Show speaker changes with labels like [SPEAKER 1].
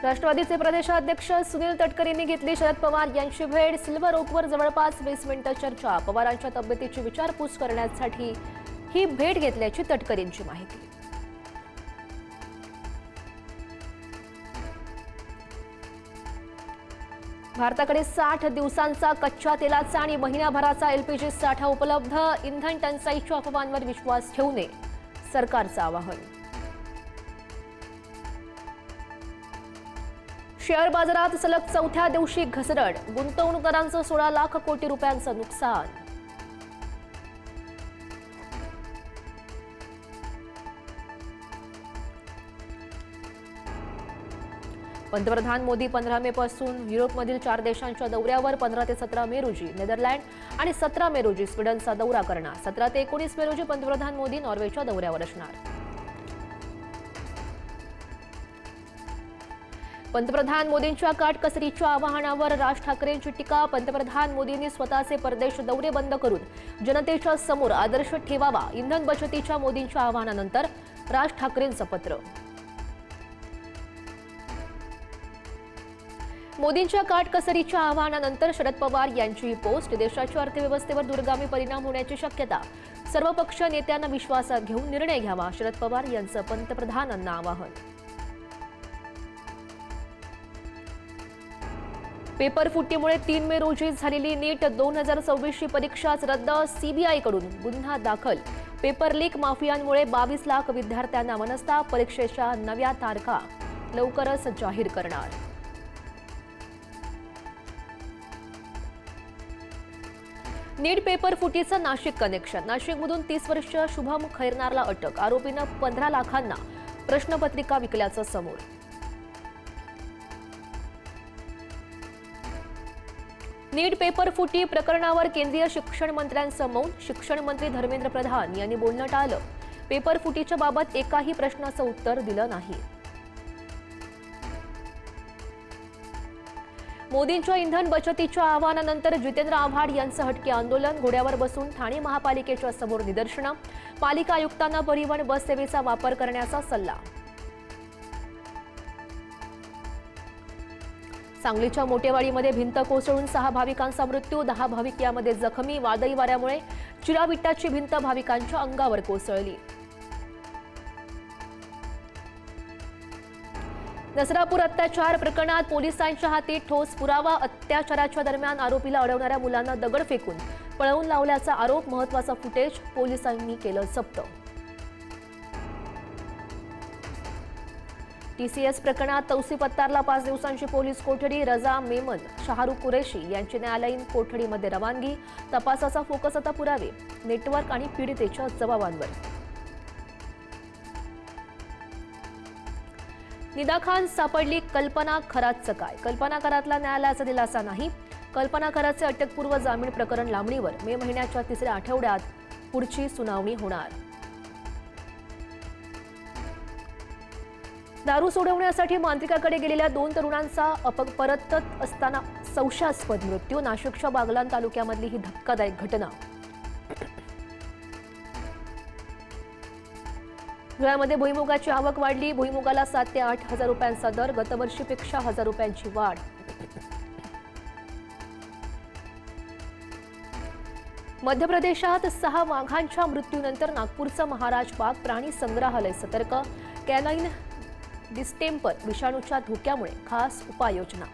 [SPEAKER 1] राष्ट्रवादीचे प्रदेशाध्यक्ष सुनील तटकरेंनी घेतली शरद पवार यांची भेट। सिल्वर ओकवर जवळपास 20 मिनिटं चर्चा। पवारांच्या तब्येतीची विचारपूस करण्यासाठी ही भेट घेतल्याची तटकरेंची माहिती। भारताकडे 60 दिवसांचा कच्च्या तेलाचा आणि महिनाभराचा एलपीजी साठा उपलब्ध। इंधन टंचाईच्या अफवांवर विश्वास ठेवू नये, सरकारचं आवाहन। शेअर बाजारात सलग चौथ्या दिवशी घसरण। गुंतवणूकदारांचं 16 लाख कोटी रुपयांचं नुकसान। पंतप्रधान मोदी 15 मे पासून युरोपमधील 4 देशांच्या दौऱ्यावर। 15 ते 17 मे रोजी नेदरलँड आणि 17 मे रोजी स्वीडनचा दौरा करणार। 17 ते 19 मे रोजी पंतप्रधान मोदी नॉर्वेच्या दौऱ्यावर असणार। पंतप्रधान मोदींच्या काटकसरीच्या आवाहनावर राज ठाकरेंची टीका। पंतप्रधान मोदींनी स्वतःचे परदेश दौरे बंद करून जनतेच्या समोर आदर्श ठेवावा। इंधन बचतीच्या मोदींच्या आवाहनानंतर राज ठाकरेंचं पत्र। मोदींच्या काटकसरीच्या आवाहनानंतर शरद पवार यांची ही पोस्ट। देशाच्या अर्थव्यवस्थेवर दूरगामी परिणाम होण्याची शक्यता। सर्वपक्षीय नेत्यांना विश्वासात घेऊन निर्णय घ्यावा, शरद पवार यांचं पंतप्रधानांना आवाहन। पेपर फुटीमुळे 3 मे रोजी झालेली नीट 2026ची परीक्षाच रद्द। सीबीआयकडून गुन्हा दाखल। पेपर लीक माफियांमुळे 22 लाख विद्यार्थ्यांना मनस्ताप। परीक्षेच्या नव्या तारखा लवकरच जाहीर करणार। नीट पेपर फुटीचं नाशिक कनेक्शन। नाशिकमधून 30 वर्षीय शुभम खैरनारला अटक। आरोपीनं 15 लाखांना प्रश्नपत्रिका विकल्याचं समोर। नीट पेपर फुटी प्रकरणावर केंद्रीय शिक्षण मंत्र्यांचं मौन। शिक्षण मंत्री धर्मेंद्र प्रधान यांनी बोलणं टाळलं। पेपर फुटीच्या बाबत एकाही प्रश्नाचं उत्तर दिलं नाही। मोदींच्या इंधन बचतीच्या आवाहनानंतर जितेंद्र आव्हाड यांचं हटके आंदोलन। घोड्यावर बसून ठाणे महापालिकेच्या समोर निदर्शनं। पालिका आयुक्तांना परिवहन बस सेवेचा वापर करण्याचा सल्ला। सांगलीच्या मोटेवाडीमध्ये भिंत कोसळून 6 भाविकांचा मृत्यू। 10 भाविक यामध्ये जखमी। वादळी वाऱ्यामुळे चिराविटाची भिंत भाविकांच्या अंगावर कोसळली। नसरापूर अत्याचार प्रकरणात पोलिसांच्या हाती ठोस पुरावा। अत्याचाराच्या दरम्यान आरोपीला अडवणाऱ्या मुलांना दगड फेकून पळवून लावल्याचा आरोप। महत्त्वाचा फुटेज पोलिसांनी केलं जप्त। टीसीएस प्रकरणात तौसिफ अत्तारला 5 दिवसांची पोलीस कोठडी। रजा मेमन, शाहरुख कुरेशी यांची न्यायालयीन कोठडीमध्ये रवानगी। तपासाचा फोकस आता पुरावे, नेटवर्क आणि पीडितेच्या जबाबांवर। निदा खान सापडली, कल्पना खरातचं काय? कल्पना खरातला न्यायालयाचा दिलासा नाही। कल्पना खरातचे अटकपूर्व जामीन प्रकरण लांबणीवर। मे महिन्याच्या 3ऱ्या आठवड्यात पुढची सुनावणी होणार। दारू सोडवण्यासाठी मांत्रिकाकडे गेलेल्या 2 तरुणांचा परतत असताना संशयास्पद मृत्यू। नाशिकच्या बागलाण तालुक्यामधली ही धक्कादायक घटना। धुळ्यामध्ये भुईमुगाची आवक वाढली। भुईमुगाला 7 ते 8 हजार रुपयांचा दर। गतवर्षीपेक्षा 1000 रुपयांची वाढ। मध्य प्रदेशात 6 वाघांच्या मृत्यूनंतर नागपूरचं महाराज बाग प्राणी संग्रहालय सतर्क। कॅनाईन डिस्टेंपर विषाणूच्या धोक्यामुळे खास उपाययोजना।